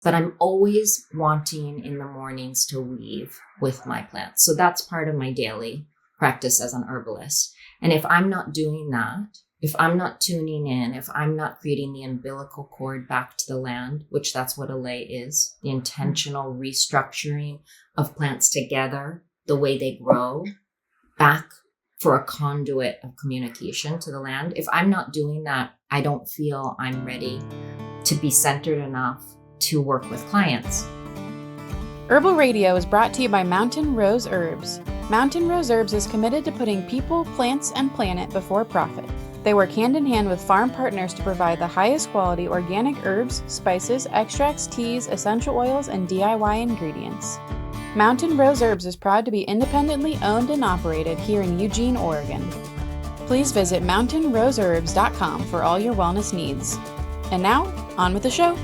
but I'm always wanting in the mornings to weave with my plants. So that's part of my daily practice as an herbalist. And if I'm not doing that, if I'm not tuning in, if I'm not creating the umbilical cord back to the land, which that's what a lei is, the intentional restructuring of plants together, the way they grow, back for a conduit of communication to the land. If I'm not doing that, I don't feel I'm ready to be centered enough to work with clients. Herbal Radio is brought to you by Mountain Rose Herbs. Mountain Rose Herbs is committed to putting people, plants, and planet before profit. They work hand in hand with farm partners to provide the highest quality organic herbs, spices, extracts, teas, essential oils, and DIY ingredients. Mountain Rose Herbs is proud to be independently owned and operated here in Eugene, Oregon. Please visit mountainroseherbs.com for all your wellness needs. And now, on with the show.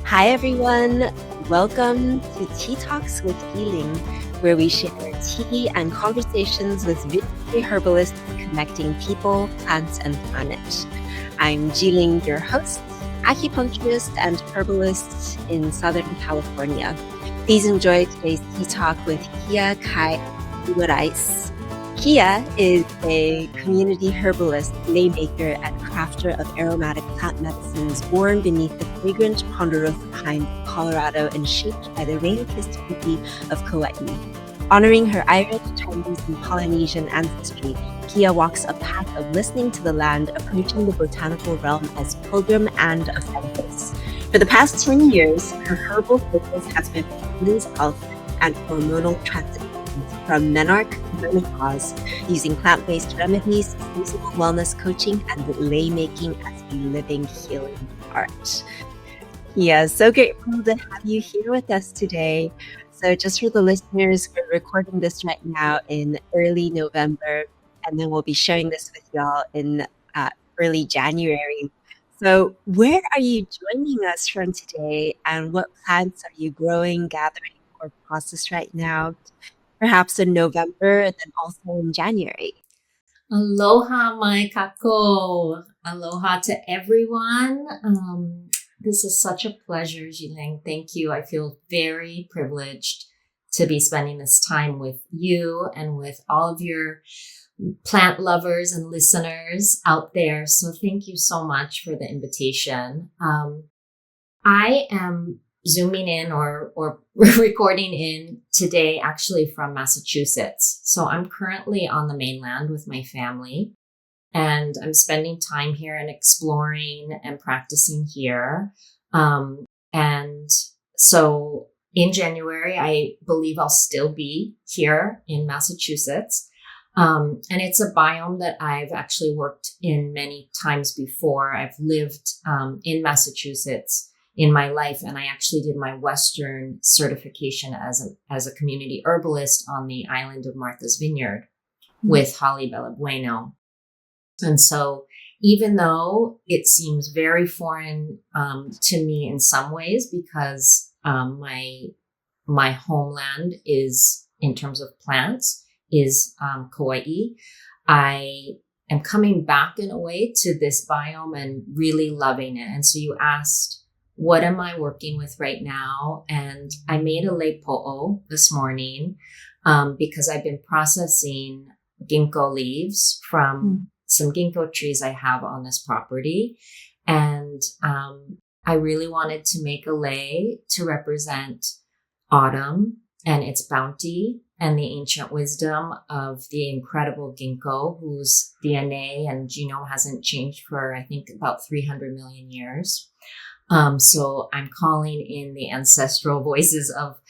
Hi everyone, welcome to Tea Talks with Jiling, where we share tea and conversations with visionary herbalists connecting people, plants, and planet. I'm Jiling, your host, acupuncturist and herbalist in Southern California. Please enjoy today's Tea Talk with Keya Kai Guimarães. Keya is a community herbalist, lei-maker, and crafter of aromatic plant medicines born beneath the fragrant Ponderosa pine of Colorado and shaped by the rain-kissed beauty of Kauaʻi. Honoring her Irish, Chinese, and Polynesian ancestry, Keya walks a path of listening to the land, approaching the botanical realm as pilgrim and apprentice. For the past 10 years, her herbal focus has been women's health and hormonal transitions, from menarche to menopause, using plant-based remedies, seasonal wellness coaching, and lei-making as a living healing art. Yeah, so grateful to have you here with us today. So just for the listeners, we're recording this right now in early November, and then we'll be sharing this with y'all in early January. So where are you joining us from today, and what plants are you growing, gathering, or processed right now? Perhaps in November and then also in January. Aloha, my kako. Aloha to everyone. This is such a pleasure, Jiling. Thank you. I feel very privileged to be spending this time with you and with all of your plant lovers and listeners out there. So thank you so much for the invitation. I am Zooming in or recording in today actually from Massachusetts. So I'm currently on the mainland with my family, and I'm spending time here and exploring and practicing here. And so in January, I believe I'll still be here in Massachusetts. And it's a biome that I've actually worked in many times before. I've lived in Massachusetts in my life, and I actually did my Western certification as a community herbalist on the island of Martha's Vineyard with Holly Bella Bueno. And so even though it seems very foreign to me in some ways, because my homeland is, in terms of plants, is Kauaʻi, I am coming back in a way to this biome and really loving it. And so you asked, what am I working with right now? And I made a lei po'o this morning because I've been processing ginkgo leaves from some ginkgo trees I have on this property. And I really wanted to make a lei to represent autumn and its bounty and the ancient wisdom of the incredible ginkgo, whose DNA and genome hasn't changed for, I think, about 300 million years. So I'm calling in the ancestral voices of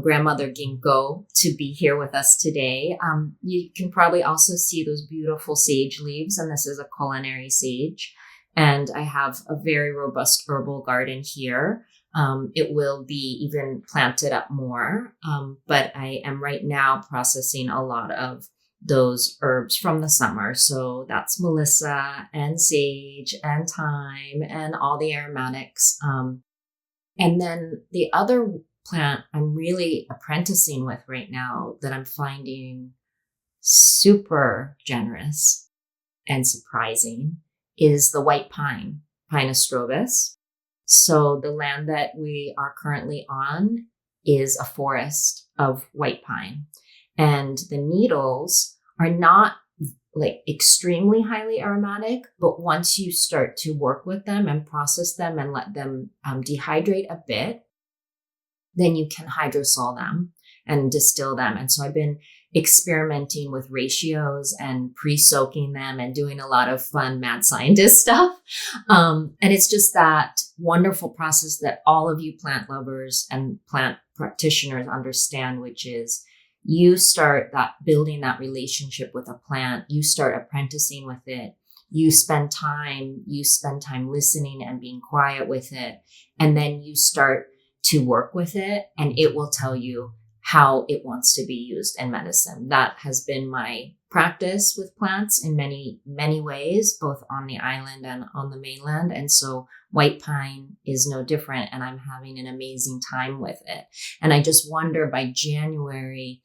grandmother ginkgo to be here with us today. You can probably also see those beautiful sage leaves, and this is a culinary sage. And I have a very robust herbal garden here. It will be even planted up more, but I am right now processing a lot of those herbs from the summer. So that's melissa and sage and thyme and all the aromatics. And then the other plant I'm really apprenticing with right now that I'm finding super generous and surprising is the white pine, Pinus strobus. So the land that we are currently on is a forest of white pine. And the needles are not like extremely highly aromatic, but once you start to work with them and process them and let them dehydrate a bit, then you can hydrosol them and distill them. And so I've been experimenting with ratios and pre-soaking them and doing a lot of fun mad scientist stuff. And it's just that wonderful process that all of you plant lovers and plant practitioners understand, which is you start building that relationship with a plant, you start apprenticing with it, you spend time listening and being quiet with it. And then you start to work with it and it will tell you how it wants to be used in medicine. That has been my practice with plants in many, many ways, both on the island and on the mainland. And so white pine is no different, and I'm having an amazing time with it. And I just wonder by January,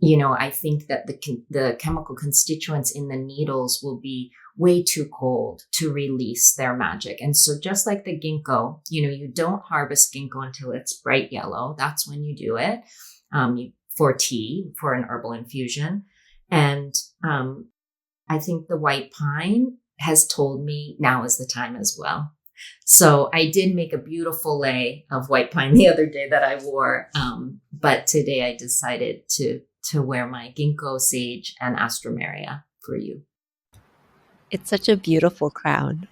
I think that the chemical constituents in the needles will be way too cold to release their magic. And so just like the ginkgo, you don't harvest ginkgo until it's bright yellow. That's when you do it. For tea, for an herbal infusion. And I think the white pine has told me now is the time as well. So I did make a beautiful lei of white pine the other day that I wore. But today I decided to wear my ginkgo, sage, and astromeria for you. It's such a beautiful crown.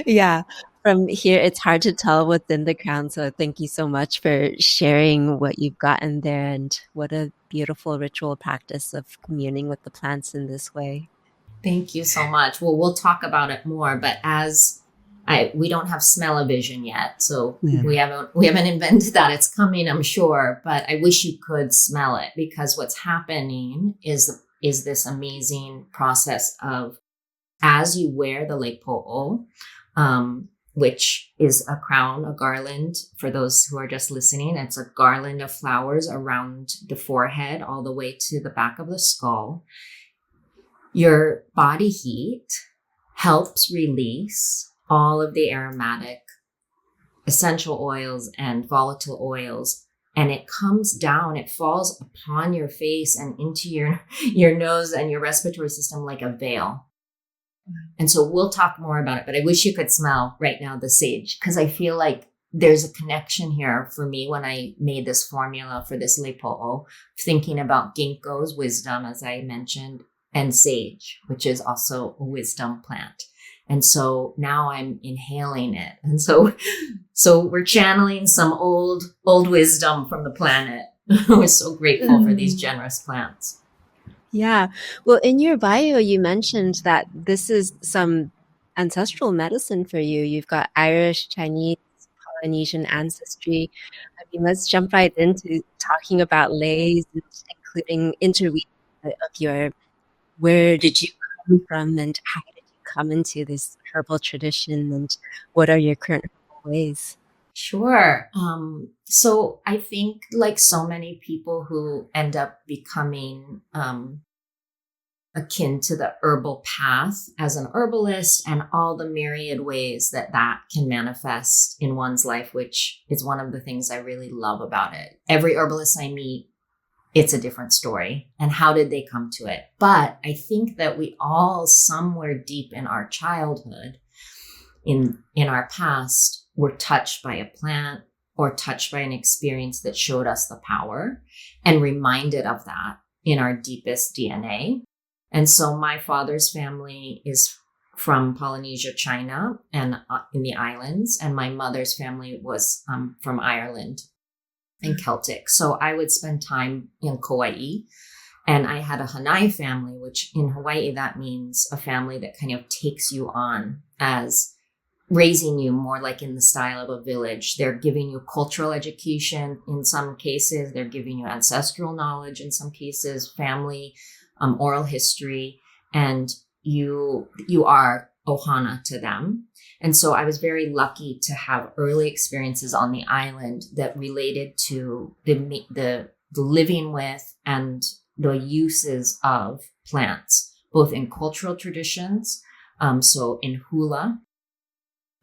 Yeah. From here, it's hard to tell what's in the crown. So thank you so much for sharing what you've gotten there, and what a beautiful ritual practice of communing with the plants in this way. Thank you so much. Well, we'll talk about it more, but we don't have smell-o-vision yet. So we haven't invented that. It's coming, I'm sure, but I wish you could smell it, because what's happening is this amazing process of, as you wear the leipo'o, which is a crown, a garland. For those who are just listening, it's a garland of flowers around the forehead all the way to the back of the skull. Your body heat helps release all of the aromatic essential oils and volatile oils, and it comes down, it falls upon your face and into your nose and your respiratory system like a veil. And so we'll talk more about it, but I wish you could smell right now the sage, because I feel like there's a connection here for me when I made this formula for this leipo'o, thinking about ginkgo's wisdom, as I mentioned, and sage, which is also a wisdom plant. And so now I'm inhaling it. And so we're channeling some old wisdom from the planet. We're so grateful for these generous plants. Yeah. Well, in your bio, you mentioned that this is some ancestral medicine for you. You've got Irish, Chinese, Polynesian ancestry. I mean, let's jump right into talking about leis, including interweaving of where did you come from and how did you come into this herbal tradition, and what are your current ways? Sure. So I think, like so many people who end up becoming akin to the herbal path as an herbalist, and all the myriad ways that can manifest in one's life, which is one of the things I really love about it. Every herbalist I meet, it's a different story. And how did they come to it? But I think that we all, somewhere deep in our childhood, in our past, were touched by a plant or touched by an experience that showed us the power and reminded of that in our deepest DNA. And so my father's family is from Polynesia, China, and in the islands, and my mother's family was from Ireland and Celtic. So I would spend time in Kauaʻi, and I had a Hanai family, which in Hawaii, that means a family that kind of takes you on as raising you more like in the style of a village. They're giving you cultural education in some cases. They're giving you ancestral knowledge in some cases, family, oral history, and you are ohana to them. And so I was very lucky to have early experiences on the island that related to the living with and the uses of plants, both in cultural traditions. So in hula,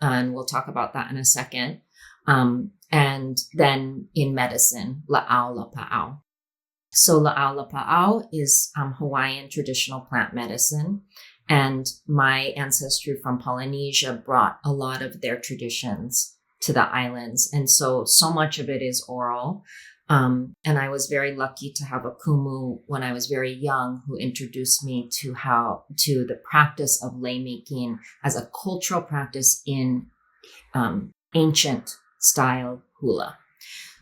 and we'll talk about that in a second. And then in medicine, Lāʻau Lapa'au. So Lāʻau Lapa'au is Hawaiian traditional plant medicine. And my ancestry from Polynesia brought a lot of their traditions to the islands. And so much of it is oral. And I was very lucky to have a kumu when I was very young who introduced me to the practice of lei-making as a cultural practice in ancient style hula.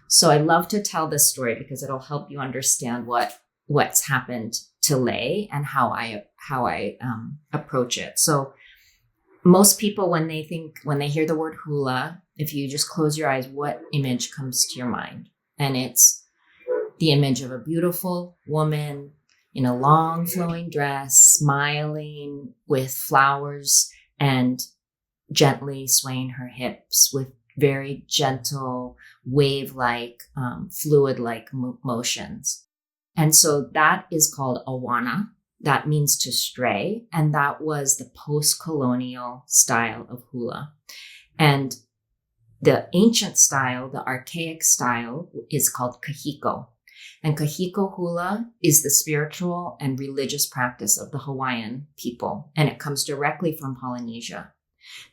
So I love to tell this story because it'll help you understand what's happened to lei and how I approach it. So most people, when they hear the word hula, if you just close your eyes, what image comes to your mind? And it's the image of a beautiful woman in a long flowing dress, smiling with flowers and gently swaying her hips with very gentle, wave-like, fluid-like motions. And so that is called awana. That means to stray. And that was the post-colonial style of hula. And the ancient style, the archaic style, is called kahiko. And kahiko hula is the spiritual and religious practice of the Hawaiian people. And it comes directly from Polynesia.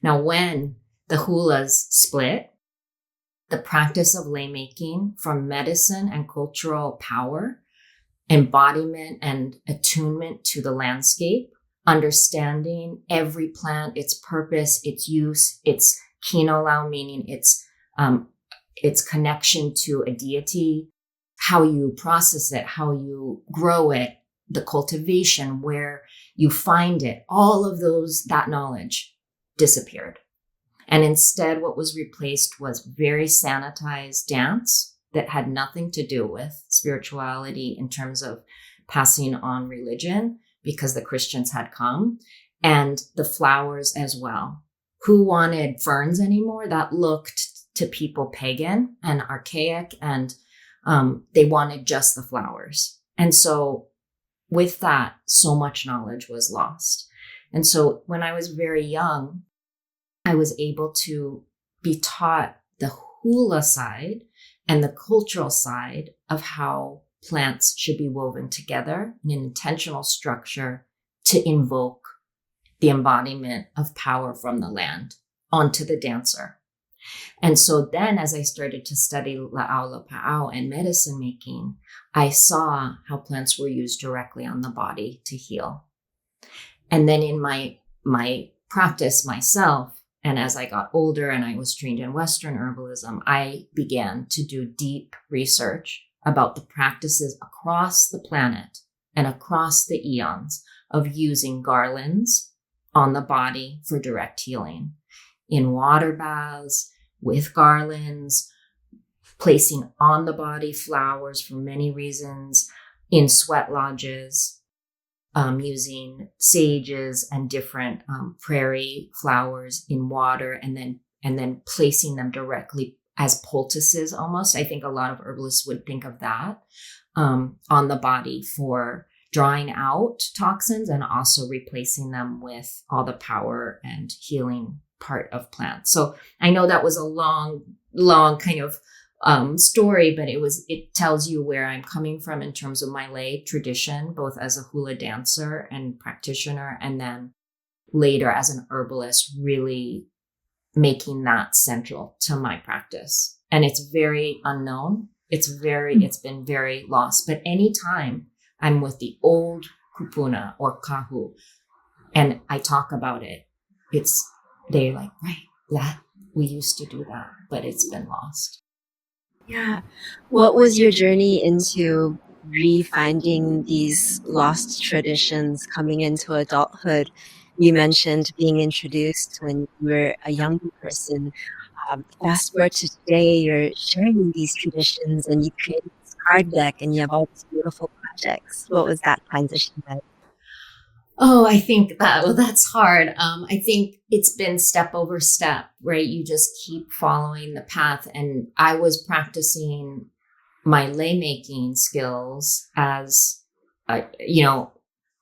Now, when the hulas split, the practice of lei-making from medicine and cultural power, embodiment and attunement to the landscape, understanding every plant, its purpose, its use, its kinolau, meaning its connection to a deity, how you process it, how you grow it, the cultivation, where you find it, all of that knowledge disappeared. And instead, what was replaced was very sanitized dance that had nothing to do with spirituality in terms of passing on religion, because the Christians had come, and the flowers as well. Who wanted ferns anymore? That looked to people pagan and archaic, and they wanted just the flowers. And so with that, so much knowledge was lost. And so when I was very young, I was able to be taught the hula side and the cultural side of how plants should be woven together in an intentional structure to invoke the embodiment of power from the land onto the dancer. And so then as I started to study Lāʻau Lapa'au and medicine making, I saw how plants were used directly on the body to heal. And then in my practice myself, and as I got older and I was trained in Western herbalism, I began to do deep research about the practices across the planet and across the eons of using garlands on the body for direct healing. In water baths, with garlands, placing on the body flowers for many reasons, in sweat lodges, using sages and different prairie flowers in water, and then placing them directly as poultices almost. I think a lot of herbalists would think of that on the body for drawing out toxins and also replacing them with all the power and healing part of plants. So I know that was a long kind of story, but it tells you where I'm coming from in terms of my lei tradition, both as a hula dancer and practitioner, and then later as an herbalist, really making that central to my practice. And it's very unknown. It's been very lost. But anytime I'm with the old kupuna or kahu and I talk about it, they're like, right, that we used to do that, but it's been lost. Yeah. What was your journey into refinding these lost traditions coming into adulthood? You mentioned being introduced when you were a younger person. Fast forward to today, you're sharing these traditions and you create this card deck and you have all these beautiful projects. What was that transition like? Oh, I think that's hard. I think it's been step over step, right? You just keep following the path. And I was practicing my lei-making skills as,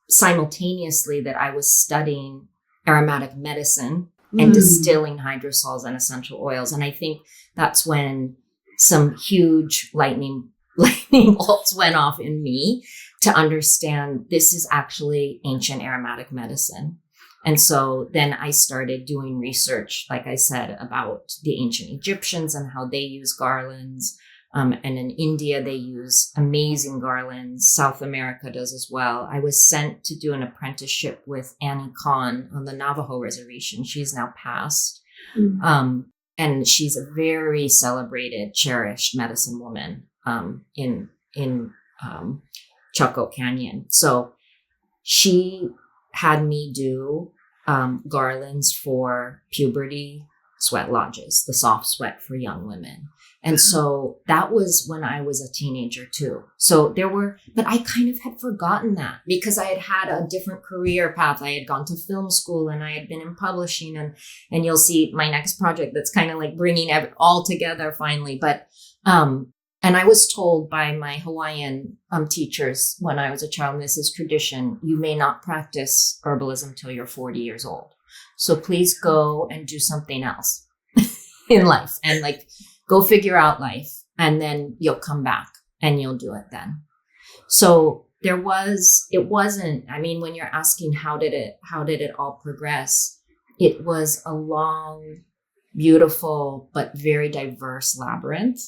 simultaneously that I was studying aromatic medicine and distilling hydrosols and essential oils. And I think that's when some huge lightning bolts went off in me to understand this is actually ancient aromatic medicine. And so then I started doing research, like I said, about the ancient Egyptians and how they use garlands. And in India, they use amazing garlands. South America does as well. I was sent to do an apprenticeship with Annie Khan on the Navajo reservation. She's now passed. And she's a very celebrated, cherished medicine woman in Chaco Canyon. So she had me do garlands for puberty sweat lodges, the soft sweat for young women. And so that was when I was a teenager too. So but I kind of had forgotten that because I had a different career path. I had gone to film school and I had been in publishing, and you'll see my next project that's kind of like bringing it all together finally. But, and I was told by my Hawaiian teachers when I was a child, this is tradition, you may not practice herbalism till you're 40 years old. So please go and do something else in life and like go figure out life, and then you'll come back and you'll do it then. So it wasn't, I mean, when you're asking how did it all progress, it was a long, beautiful, but very diverse labyrinth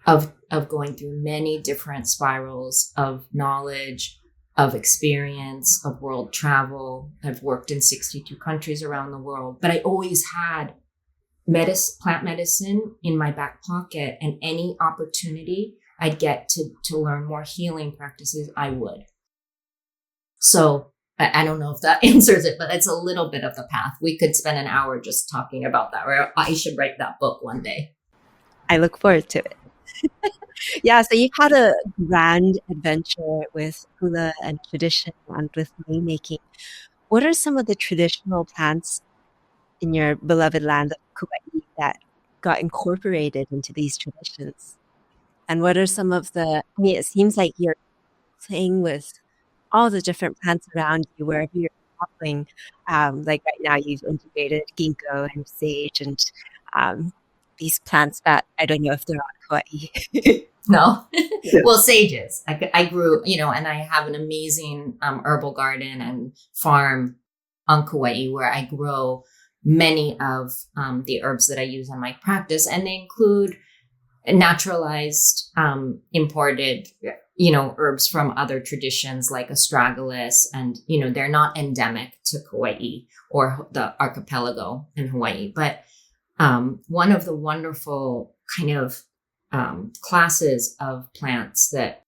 of going through many different spirals of knowledge, of experience, of world travel. I've worked in 62 countries around the world, but I always had plant medicine in my back pocket, and any opportunity I'd get to learn more healing practices, I would. So I don't know if that answers it, but it's a little bit of the path. We could spend an hour just talking about that, or I should write that book one day. I look forward to it. Yeah, so you've had a grand adventure with hula and tradition and with lei-making. What are some of the traditional plants in your beloved land of Kauaʻi that got incorporated into these traditions? And what are some of it seems like you're playing with all the different plants around you wherever you're traveling. Like right now you've integrated ginkgo and sage and these plants that I don't know if they're on Kauaʻi. No. Well, sages. I grew, and I have an amazing herbal garden and farm on Kauaʻi where I grow many of the herbs that I use in my practice, and they include naturalized, imported, herbs from other traditions like astragalus, and they're not endemic to Kauaʻi or the archipelago in Hawaii. But one of the wonderful kind of classes of plants that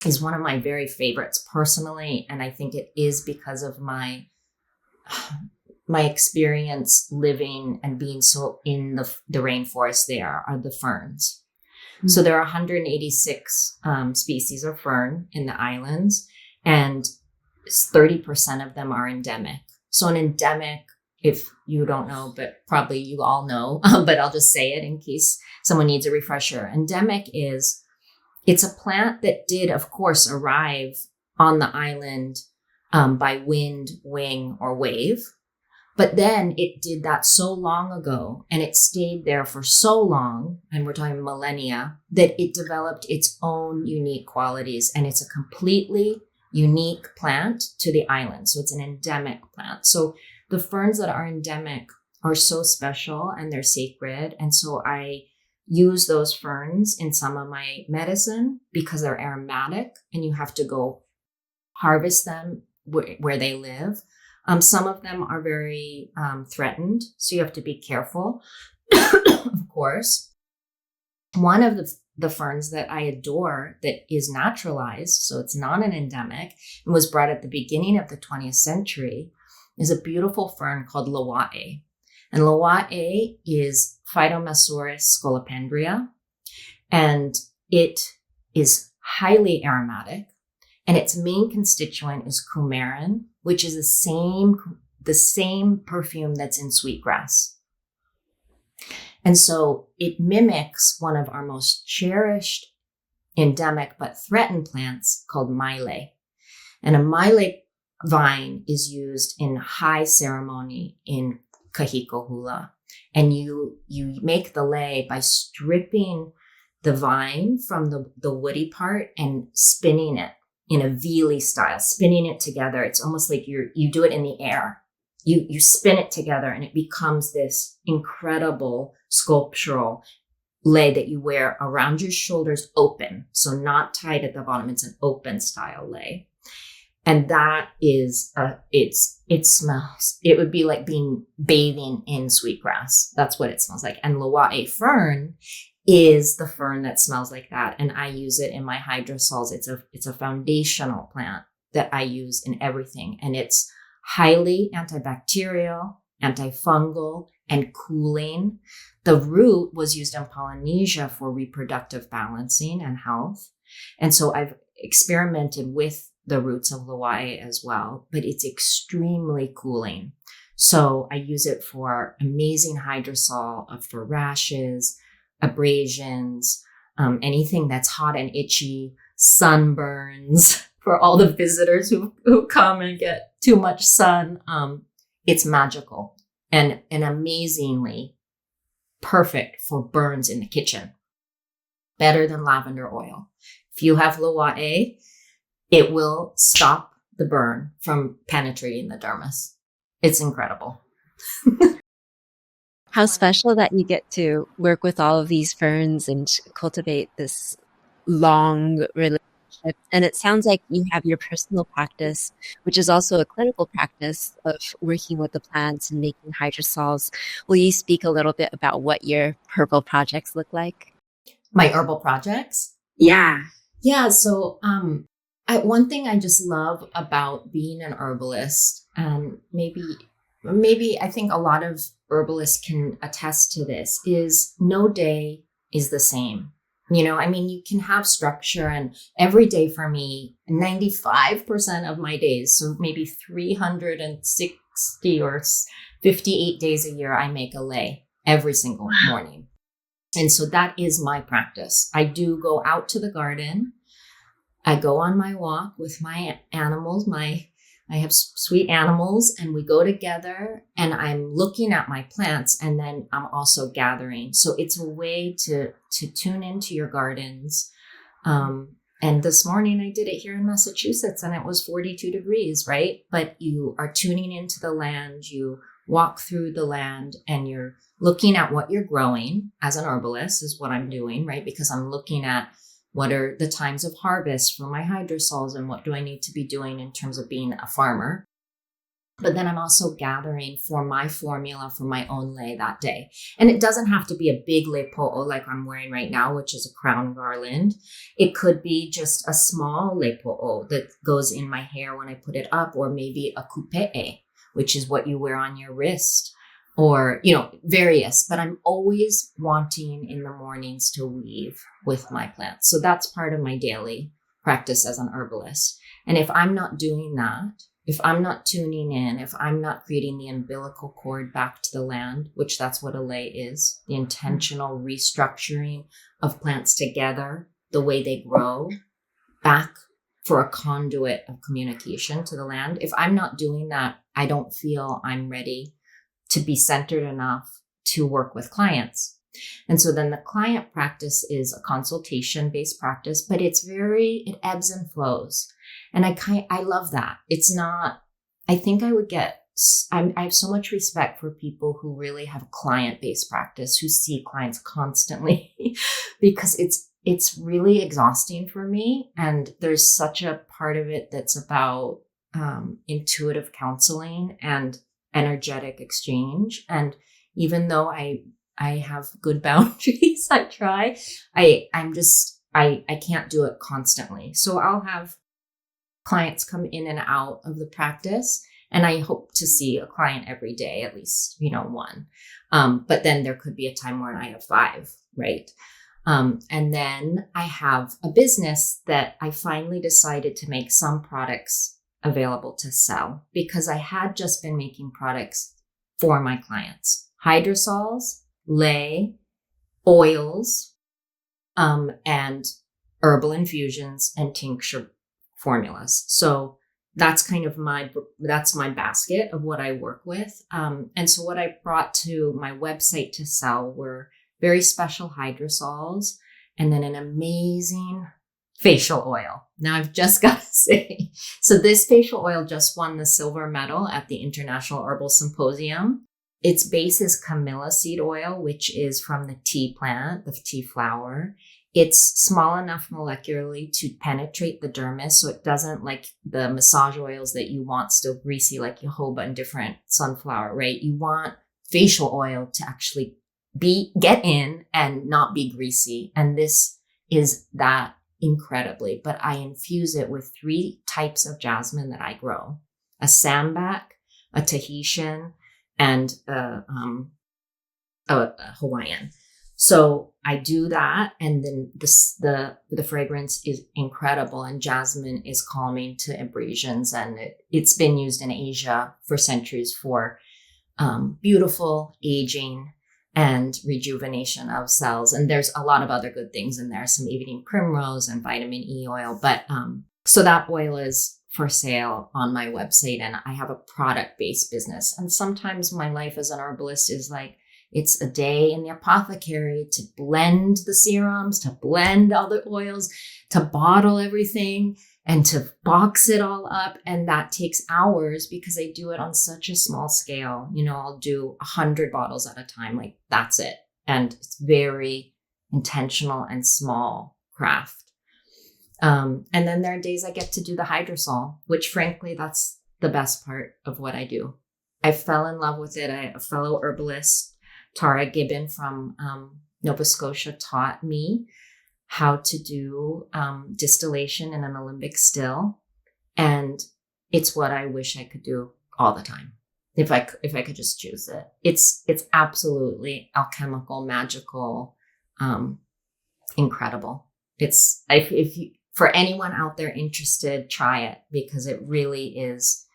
is one of my very favorites personally, and I think it is because of my experience living and being so in the rainforest there, are the ferns. Mm-hmm. So there are 186 species of fern in the islands, and 30% of them are endemic. So an endemic, if you don't know, but probably you all know, but I'll just say it in case someone needs a refresher. Endemic it's a plant that did, of course, arrive on the island by wind, wing, or wave. But then it did that so long ago, and it stayed there for so long, and we're talking millennia, that it developed its own unique qualities, and it's a completely unique plant to the island. So it's an endemic plant. So the ferns that are endemic are so special and they're sacred. And so I use those ferns in some of my medicine because they're aromatic and you have to go harvest them where they live. Some of them are very threatened, so you have to be careful, of course. One of the ferns that I adore that is naturalized, so it's not an endemic, and was brought at the beginning of the 20th century, is a beautiful fern called Lāʻau. And Lāʻau is Phytomesorus scolopendria, and it is highly aromatic, and its main constituent is coumarin, which is the same perfume that's in sweetgrass. And so it mimics one of our most cherished endemic but threatened plants called maile. And a maile vine is used in high ceremony in kahiko hula. And you make the lei by stripping the vine from the woody part and spinning it in a vili style, spinning it together. It's almost like you do it in the air. You spin it together and it becomes this incredible sculptural lei that you wear around your shoulders open. So not tight at the bottom. It's an open style lei. And that is, it smells, it would be like bathing in sweetgrass. That's what it smells like. And Loaʻe fern is the fern that smells like that. And I use it in my hydrosols. It's a foundational plant that I use in everything. And it's highly antibacterial, antifungal, and cooling. The root was used in Polynesia for reproductive balancing and health. And so I've experimented with the roots of Loaʻe as well, but it's extremely cooling. So I use it for amazing hydrosol, for rashes, abrasions, anything that's hot and itchy, sunburns, for all the visitors who come and get too much sun. It's magical and amazingly perfect for burns in the kitchen. Better than lavender oil. If you have Loaʻe, it will stop the burn from penetrating the dermis. It's incredible. How special that you get to work with all of these ferns and cultivate this long relationship. And it sounds like you have your personal practice, which is also a clinical practice of working with the plants and making hydrosols. Will you speak a little bit about what your herbal projects look like? My herbal projects? Yeah. Yeah. So, one thing I just love about being an herbalist, and maybe I think a lot of herbalists can attest to this, is no day is the same. You know, I mean, you can have structure, and every day for me, 95% of my days, so maybe 360 or 58 days a year, I make a lei every single morning. And so that is my practice. I do go out to the garden. I go on my walk with my animals. I have sweet animals, and we go together, and I'm looking at my plants, and then I'm also gathering. So it's a way to tune into your gardens. And this morning I did it here in Massachusetts, and it was 42 degrees, right? But you are tuning into the land. You walk through the land, and you're looking at what you're growing as an herbalist is what I'm doing, right? Because I'm looking at what are the times of harvest for my hydrosols, and what do I need to be doing in terms of being a farmer? But then I'm also gathering for my formula for my own lei that day. And it doesn't have to be a big leipo'o like I'm wearing right now, which is a crown garland. It could be just a small leipo'o that goes in my hair when I put it up, or maybe a kupe'e, which is what you wear on your wrist. Or, you know, various, but I'm always wanting in the mornings to weave with my plants. So that's part of my daily practice as an herbalist. And if I'm not doing that, if I'm not tuning in, if I'm not creating the umbilical cord back to the land, which that's what a lei is, the intentional restructuring of plants together, the way they grow back for a conduit of communication to the land. If I'm not doing that, I don't feel I'm ready to be centered enough to work with clients. And so then the client practice is a consultation-based practice, but it ebbs and flows. And I love that. It's not, I think I have so much respect for people who really have a client-based practice, who see clients constantly, because it's really exhausting for me. And there's such a part of it that's about intuitive counseling and energetic exchange. And even though I have good boundaries, I try, I can't do it constantly. So I'll have clients come in and out of the practice, and I hope to see a client every day, at least, one. But then there could be a time where I have 5, right? And then I have a business that I finally decided to make some products available to sell, because I had just been making products for my clients: hydrosols, lei, oils, and herbal infusions and tincture formulas. So that's kind of that's my basket of what I work with. And so what I brought to my website to sell were very special hydrosols and then an amazing facial oil. Now I've just got to say, so this facial oil just won the silver medal at the International Herbal Symposium. Its base is Camilla seed oil, which is from the tea plant, the tea flower. It's small enough molecularly to penetrate the dermis, so it doesn't like the massage oils that you want still greasy like jojoba and different sunflower, right? You want facial oil to actually get in and not be greasy. And this is that incredibly, but I infuse it with 3 types of jasmine that I grow: a sambac, a Tahitian, and a Hawaiian. So I do that, and then the fragrance is incredible, and jasmine is calming to abrasions, and it's been used in Asia for centuries for beautiful aging and rejuvenation of cells. And there's a lot of other good things in there, some evening primrose and vitamin E oil. But so that oil is for sale on my website, and I have a product-based business. And sometimes my life as an herbalist is like, it's a day in the apothecary to blend the serums, to blend all the oils, to bottle everything, and to box it all up. And that takes hours because I do it on such a small scale. You know, I'll do 100 bottles at a time. Like, that's it. And it's very intentional and small craft. And then there are days I get to do the hydrosol, which frankly, that's the best part of what I do. I fell in love with it. A fellow herbalist, Tara Gibbon from Nova Scotia, taught me how to do distillation in an alembic still. And it's what I wish I could do all the time. If I could just choose it. It's absolutely alchemical, magical, incredible. It's, if you, for anyone out there interested, try it, because it really is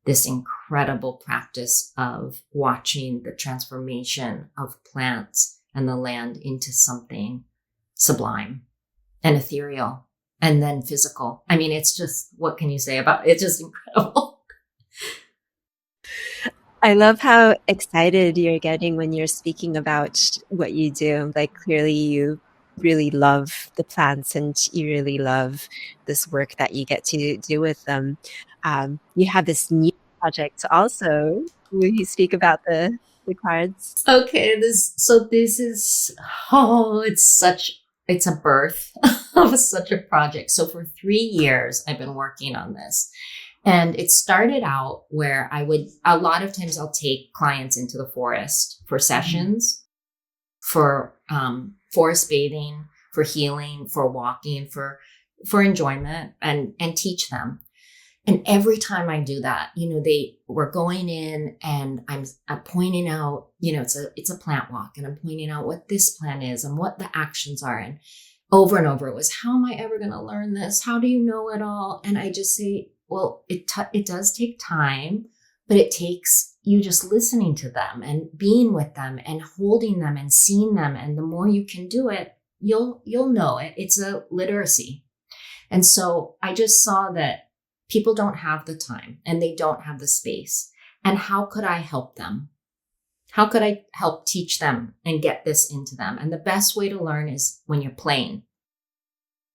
this incredible practice of watching the transformation of plants and the land into something sublime and ethereal and then physical. I mean, it's just, what can you say about it? It's just incredible. I love how excited you're getting when you're speaking about what you do. Like, clearly you really love the plants and you really love this work that you get to do with them. You have this new project also. Will you speak about the cards? Okay, this is, it's a birth of such a project. So for 3 years, I've been working on this. And it started out where a lot of times I'll take clients into the forest for sessions, for forest bathing, for healing, for walking, for enjoyment, and teach them. And every time I do that, you know, we're going in and I'm pointing out, you know, it's a plant walk, and I'm pointing out what this plant is and what the actions are. And over it was, how am I ever going to learn this? How do you know it all? And I just say, well, it does take time, but it takes you just listening to them and being with them and holding them and seeing them. And the more you can do it, you'll know it. It's a literacy. And so I just saw that people don't have the time and they don't have the space. And how could I help them? How could I help teach them and get this into them? And the best way to learn is when you're playing,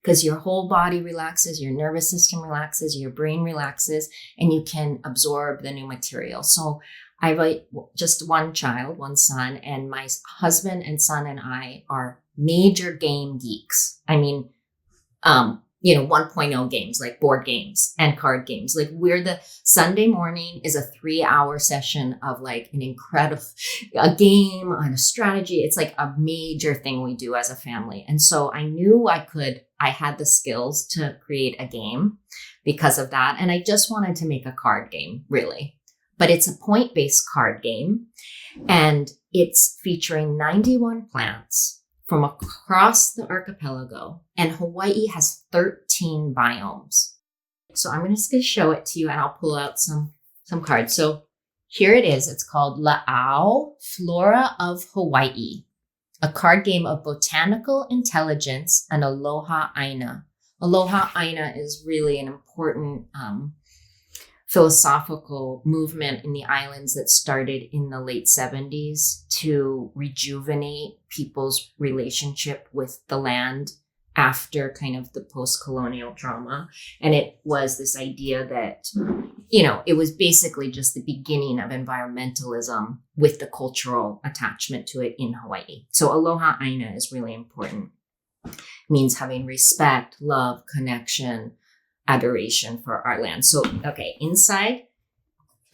because your whole body relaxes, your nervous system relaxes, your brain relaxes, and you can absorb the new material. So I have just one child, one son, and my husband and son and I are major game geeks. I mean, 1.0 games, like board games and card games. Like, the Sunday morning is a 3-hour session of like a game and a strategy. It's like a major thing we do as a family. And so I knew I had the skills to create a game because of that. And I just wanted to make a card game, really. But it's a point-based card game, and it's featuring 91 plants from across the archipelago, and Hawaii has 13 biomes. So I'm just going to show it to you, and I'll pull out some cards. So here it is. It's called Lāʻau, Flora of Hawaii, a card game of botanical intelligence and aloha aina. Aloha aina is really an important philosophical movement in the islands that started in the late 70s to rejuvenate people's relationship with the land after kind of the post-colonial trauma. And it was this idea that, it was basically just the beginning of environmentalism with the cultural attachment to it in Hawaii. So aloha aina is really important. It means having respect, love, connection, adoration for our land. So, okay, inside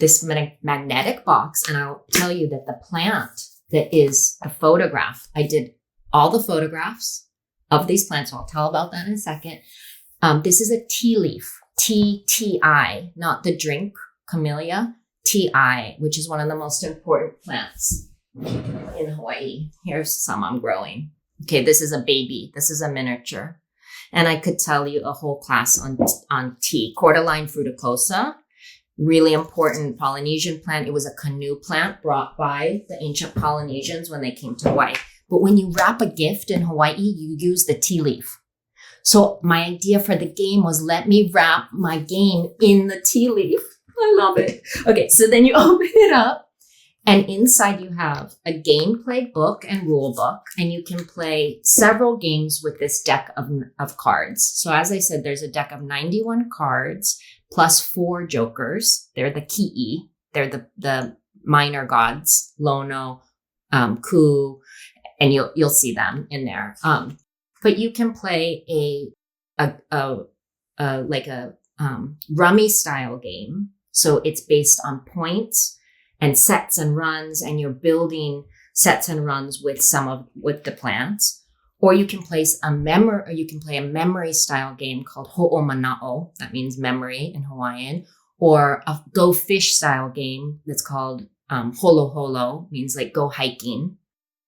this magnetic box, and I'll tell you that the plant that is a photograph, I did all the photographs of these plants. So I'll tell about that in a second. This is a tea leaf, TTI, not the drink, camellia, TI, which is one of the most important plants in Hawaii. Here's some I'm growing. Okay, this is a baby. This is a miniature. And I could tell you a whole class on tea. Cordyline fruticosa, really important Polynesian plant. It was a canoe plant brought by the ancient Polynesians when they came to Hawaii. But when you wrap a gift in Hawaii, you use the tea leaf. So my idea for the game was, let me wrap my game in the tea leaf. I love it. Okay, so then you open it up. And inside you have a gameplay book and rule book, and you can play several games with this deck of cards. So as I said, there's a deck of 91 cards plus 4 jokers. They're the ki'i. They're the minor gods, Lono, Ku, and you'll see them in there. But you can play a rummy style game. So it's based on points and sets and runs, and you're building sets and runs with the plants. Or you can play a memory style game called ho'omana'o. That means memory in Hawaiian. Or a go fish style game that's called holo holo, means like go hiking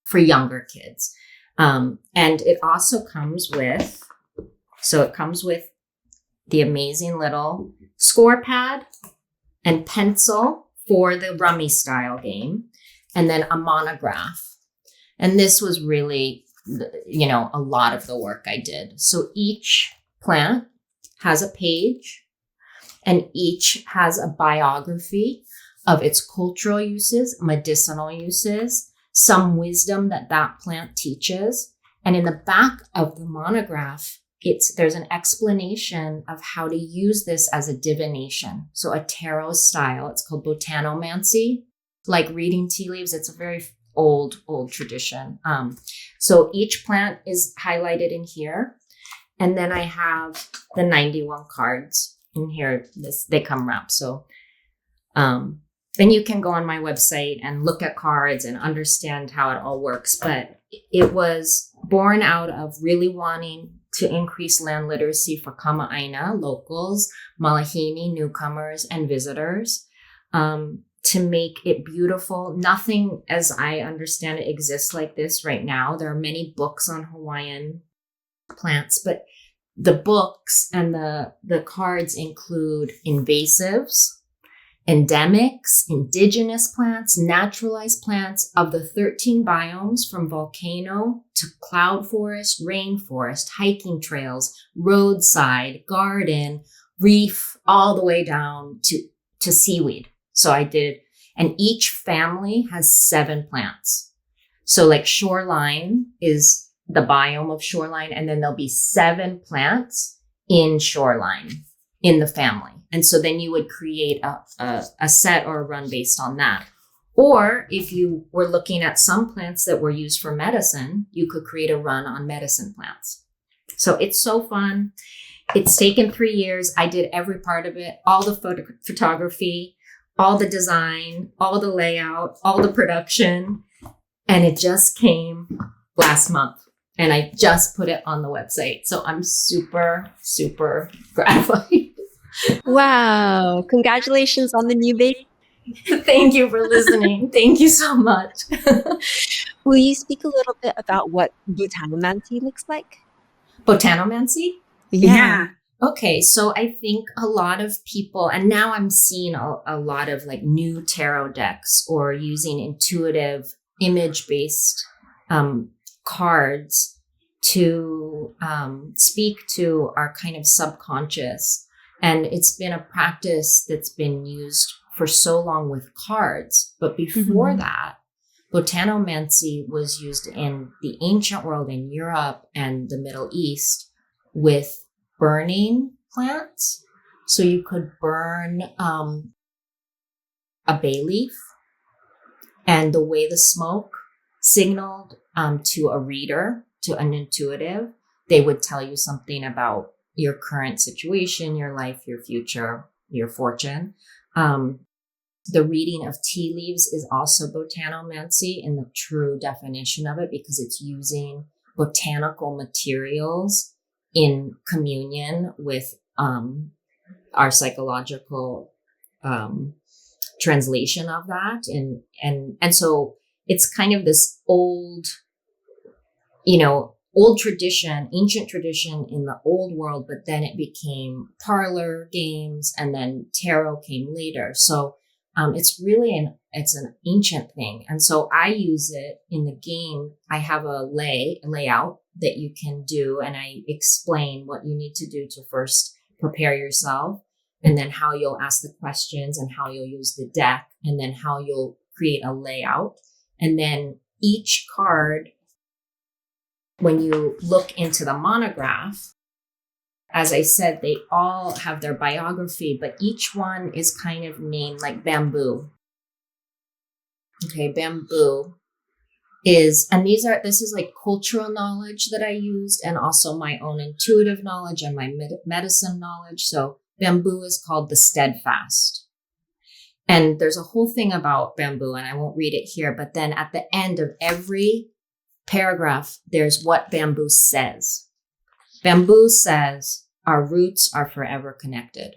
for younger kids. And it also comes with the amazing little score pad and pencil for the rummy style game, and then a monograph. And this was really, a lot of the work I did. So each plant has a page, and each has a biography of its cultural uses, medicinal uses, some wisdom that plant teaches. And in the back of the monograph, there's an explanation of how to use this as a divination. So a tarot style, it's called Botanomancy, like reading tea leaves. It's a very old tradition. So each plant is highlighted in here. And then I have the 91 cards in here. They come wrapped. So, then you can go on my website and look at cards and understand how it all works. But it was born out of really wanting to increase land literacy for Kama'aina, locals, Malahini, newcomers, and visitors, to make it beautiful. Nothing, as I understand it, exists like this right now. There are many books on Hawaiian plants, but the books and the cards include invasives, endemics, indigenous plants, naturalized plants of the 13 biomes, from volcano to cloud forest, rainforest, hiking trails, roadside, garden, reef, all the way down to seaweed. So and each family has 7 plants. So like shoreline is the biome of shoreline, and then there'll be 7 plants in shoreline in the family. And so then you would create a set or a run based on that. Or if you were looking at some plants that were used for medicine, you could create a run on medicine plants. So it's so fun. It's taken 3 years. I did every part of it, all the photography, all the design, all the layout, all the production. And it just came last month. And I just put it on the website. So I'm super, super gratified. Wow. Congratulations on the new baby. Thank you for listening. Thank you so much. Will you speak a little bit about what Botanomancy looks like? Botanomancy? Yeah. Okay, so I think a lot of people, and now I'm seeing a lot of like new tarot decks or using intuitive image-based cards to speak to our kind of subconscious And it's been a practice that's been used for so long with cards. But before that, Botanomancy was used in the ancient world in Europe and the Middle East with burning plants. So you could burn a bay leaf, and the way the smoke signaled to a reader, to an intuitive, they would tell you something about your current situation, your life, your future, your fortune. The reading of tea leaves is also botanomancy in the true definition of it, because it's using botanical materials in communion with our psychological translation of that. And so it's kind of this old tradition, ancient tradition in the old world, but then it became parlor games, and then tarot came later. So it's really it's an ancient thing. And so I use it in the game. I have a layout that you can do, and I explain what you need to do to first prepare yourself, and then how you'll ask the questions, and how you'll use the deck, and then how you'll create a layout. And then each card, when you look into the monograph, as I said, they all have their biography, but each one is kind of named like bamboo. Okay, bamboo is, and this is like cultural knowledge that I used, and also my own intuitive knowledge and my medicine knowledge. So bamboo is called the steadfast. And there's a whole thing about bamboo, and I won't read it here, but then at the end of every paragraph, there's what bamboo says. Bamboo says, our roots are forever connected.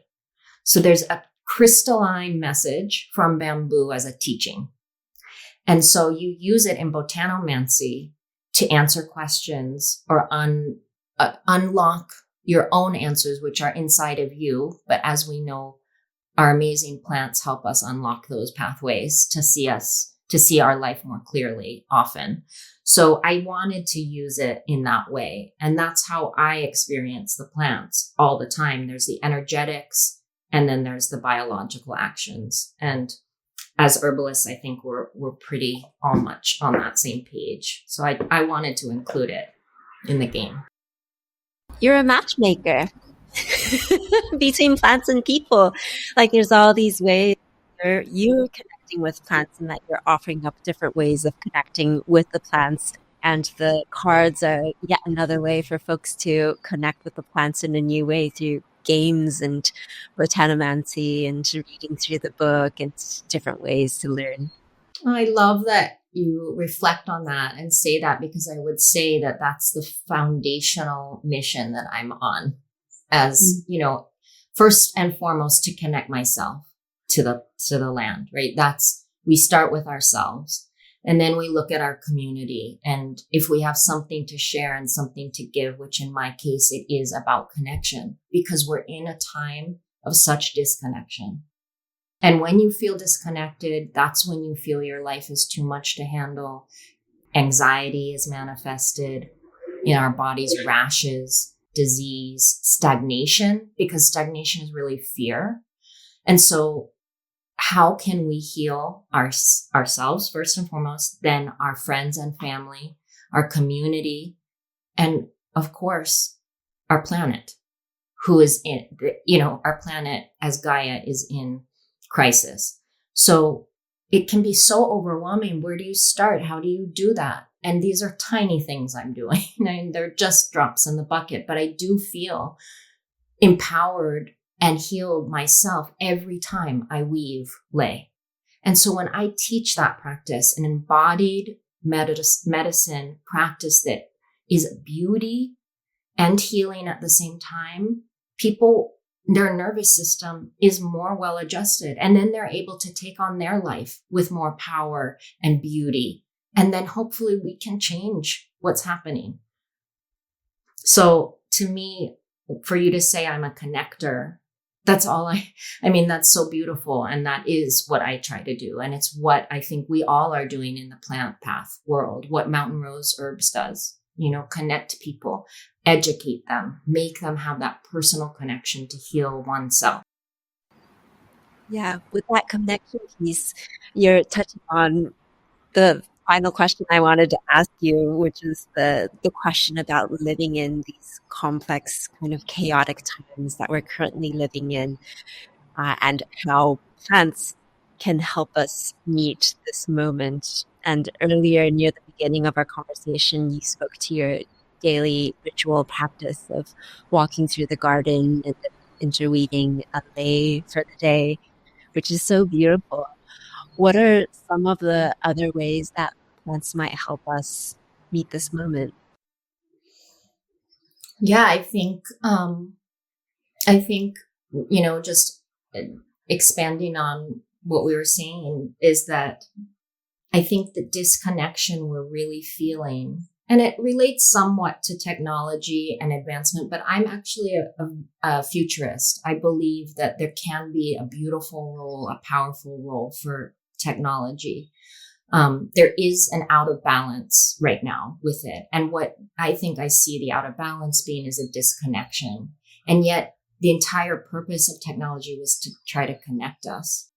So there's a crystalline message from bamboo as a teaching. And so you use it in Botanomancy to answer questions or unlock your own answers, which are inside of you. But as we know, our amazing plants help us unlock those pathways to see our life more clearly often. So I wanted to use it in that way. And that's how I experience the plants all the time. There's the energetics, and then there's the biological actions. And as herbalists, I think we're pretty all much on that same page. So I wanted to include it in the game. You're a matchmaker between plants and people. Like, there's all these ways where you're connecting with plants, and that you're offering up different ways of connecting with the plants. And the cards are yet another way for folks to connect with the plants in a new way through games and botanomancy and reading through the book and different ways to learn. I love that you reflect on that and say that, because I would say that that's the foundational mission that I'm on, as, first and foremost, to connect myself to the land, right? We start with ourselves, and then we look at our community. And if we have something to share and something to give, which in my case, it is about connection, because we're in a time of such disconnection. And when you feel disconnected, that's when you feel your life is too much to handle. Anxiety is manifested in our bodies, rashes, disease, stagnation, because stagnation is really fear. And so how can we heal ourselves first and foremost, then our friends and family, our community, and of course, our planet, who is in, our planet as Gaia is in crisis. So it can be so overwhelming. Where do you start? How do you do that? And these are tiny things I'm doing. They're just drops in the bucket, but I do feel empowered and healed myself every time I weave lei. And so when I teach that practice, an embodied medicine practice that is beauty and healing at the same time, people, their nervous system is more well adjusted, and then they're able to take on their life with more power and beauty. And then hopefully we can change what's happening. So to me, for you to say I'm a connector, that's all that's so beautiful. And that is what I try to do. And it's what I think we all are doing in the plant path world, what Mountain Rose Herbs does. connect people, educate them, make them have that personal connection to heal oneself. Yeah, with that connection piece, you're touching on the final question I wanted to ask you, which is the question about living in these complex, kind of chaotic times that we're currently living in, and how plants can help us meet this moment. And earlier, near the beginning of our conversation, you spoke to your daily ritual practice of walking through the garden and interweaving a lei for the day, which is so beautiful. What are some of the other ways that plants might help us meet this moment? Yeah, I think, just expanding on what we were saying is that I think the disconnection we're really feeling, and it relates somewhat to technology and advancement, but I'm actually a futurist. I believe that there can be a beautiful role, a powerful role for technology. There is an out of balance right now with it. And what I think I see the out of balance being is a disconnection. And yet the entire purpose of technology was to try to connect us.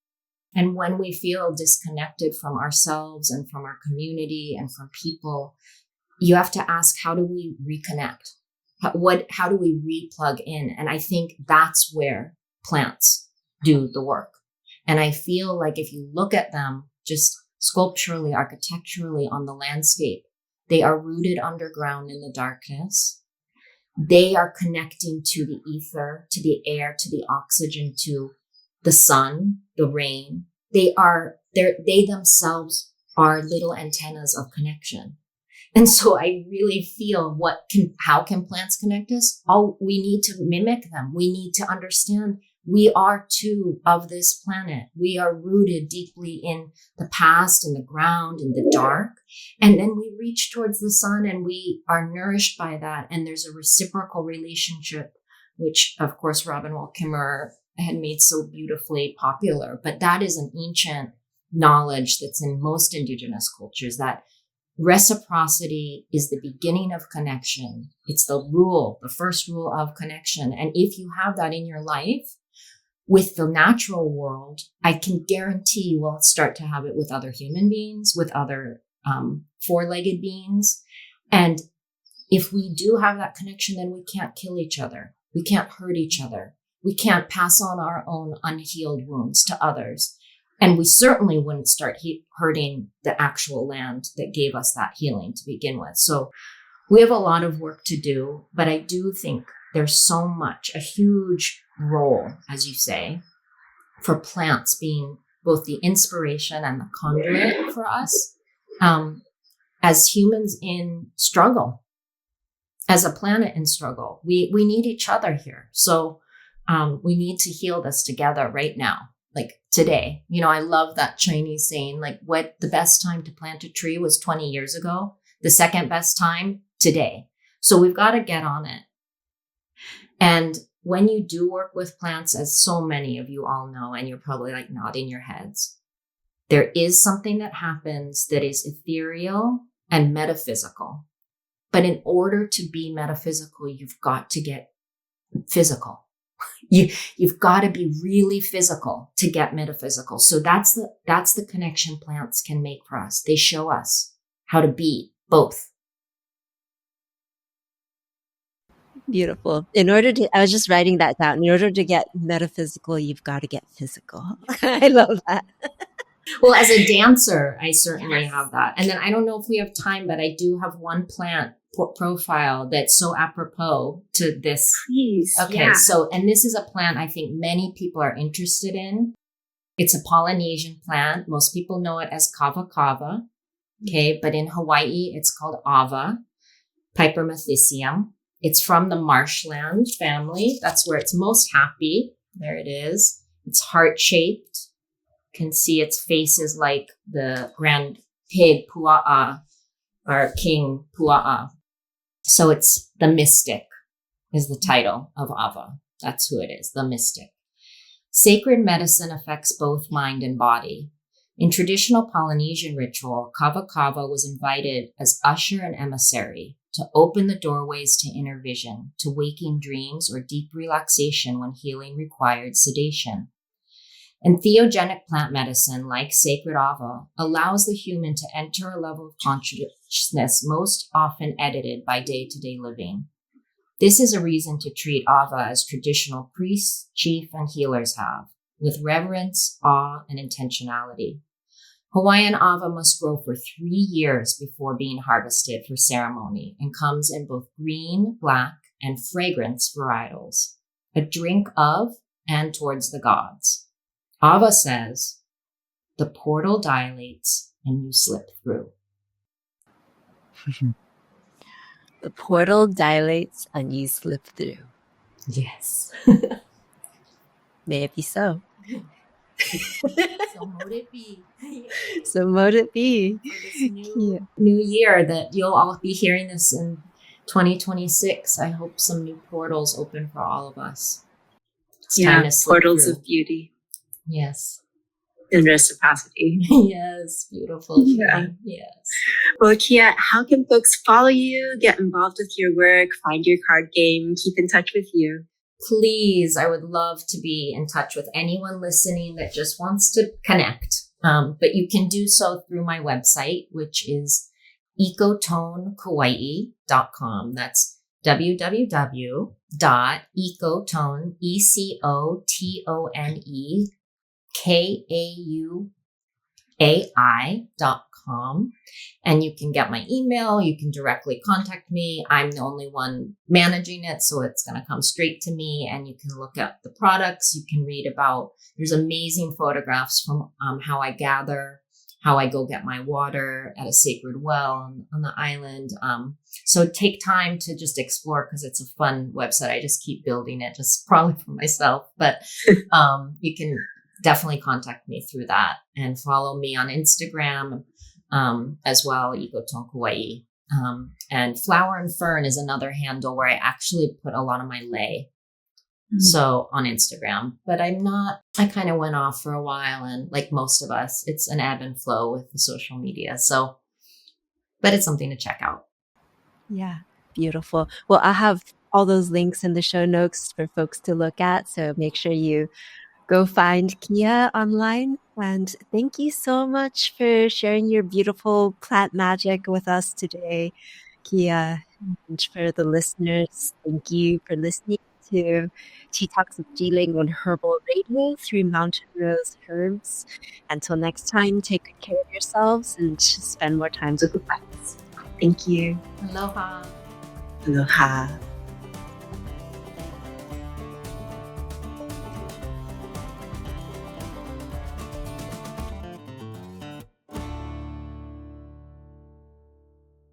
And when we feel disconnected from ourselves and from our community and from people, you have to ask, how do we reconnect? How do we re-plug in? And I think that's where plants do the work. And I feel like if you look at them just sculpturally, architecturally on the landscape, they are rooted underground in the darkness. They are connecting to the ether, to the air, to the oxygen, to the sun, the rain. They themselves are little antennas of connection. And so I really feel how can plants connect us? We need to mimic them. We need to understand we are too of this planet. We are rooted deeply in the past, in the ground, in the dark. And then we reach towards the sun and we are nourished by that. And there's a reciprocal relationship, which of course, Robin Wall Kimmerer had made so beautifully popular. But that is an ancient knowledge that's in most indigenous cultures, that reciprocity is the beginning of connection. It's the first rule of connection. And if you have that in your life with the natural world, I can guarantee you will start to have it with other human beings, with other four-legged beings. And if we do have that connection, then we can't kill each other. We can't hurt each other. We can't pass on our own unhealed wounds to others. And we certainly wouldn't start hurting the actual land that gave us that healing to begin with. So we have a lot of work to do, but I do think there's so much, a huge role, as you say, for plants being both the inspiration and the conduit for us as humans in struggle, as a planet in struggle. We need each other here. So we need to heal this together right now. Like today, I love that Chinese saying, like, what the best time to plant a tree was 20 years ago. The second best time today. So we've got to get on it. And when you do work with plants, as so many of you all know, and you're probably like nodding your heads, there is something that happens that is ethereal and metaphysical. But in order to be metaphysical, you've got to get physical. You've got to be really physical to get metaphysical. So that's the connection plants can make for us. They show us how to be both. Beautiful. I was just writing that down. In order to get metaphysical, you've got to get physical. I love that. Well, as a dancer, I certainly have that. And then I don't know if we have time, but I do have one plant profile that's so apropos to this. Please. Okay. Yeah. So, and this is a plant I think many people are interested in. It's a Polynesian plant. Most people know it as kava kava. Okay. But in Hawaii, it's called ava, Pipermethicium. It's from the marshland family. That's where it's most happy. There it is. It's heart-shaped. You can see its face is like the grand pig Pua'a, or king Pua'a. So it's the mystic is the title of Ava. That's who it is, the mystic. Sacred medicine affects both mind and body. In traditional Polynesian ritual, Kava Kava was invited as usher and emissary to open the doorways to inner vision, to waking dreams or deep relaxation when healing required sedation. And theogenic plant medicine, like sacred ava, allows the human to enter a level of consciousness most often edited by day-to-day living. This is a reason to treat ava as traditional priests, chief, and healers have, with reverence, awe, and intentionality. Hawaiian ava must grow for 3 years before being harvested for ceremony and comes in both green, black, and fragrance varietals, a drink of and towards the gods. Ava says, the portal dilates and you slip through. The portal dilates and you slip through. Yes. May it be so. So mote it be. So mote it be. For this new year that you'll all be hearing this in 2026. I hope some new portals open for all of us. It's time to slip portals through. of beauty. Yes. And reciprocity. Yes, beautiful. Yeah. Yes. Well, Keya, how can folks follow you, get involved with your work, find your card game, keep in touch with you? Please, I would love to be in touch with anyone listening that just wants to connect. But you can do so through my website, which is ecotonekauaʻi.com. That's www.ecotone, ECOTONEKAUAI.com. And you can get my email. You can directly contact me. I'm the only one managing it, so it's going to come straight to me. And you can look at the products. You can read about, there's amazing photographs from how I gather, how I go get my water at a sacred well on the island. So take time to just explore because it's a fun website. I just keep building it, just probably for myself. But you can definitely contact me through that and follow me on Instagram as well, Ecotone Kauaʻi. And Flower and Fern is another handle where I actually put a lot of my lei. So on Instagram, but I kind of went off for a while, and like most of us, it's an ebb and flow with the social media. So, but it's something to check out. Yeah. Beautiful. Well, I'll have all those links in the show notes for folks to look at. So make sure you go find Keya online. And thank you so much for sharing your beautiful plant magic with us today, Keya. And for the listeners, thank you for listening to Tea Talks with Jiling on Herbal Radio through Mountain Rose Herbs. Until next time, take good care of yourselves and spend more time with the plants. Thank you. Aloha. Aloha.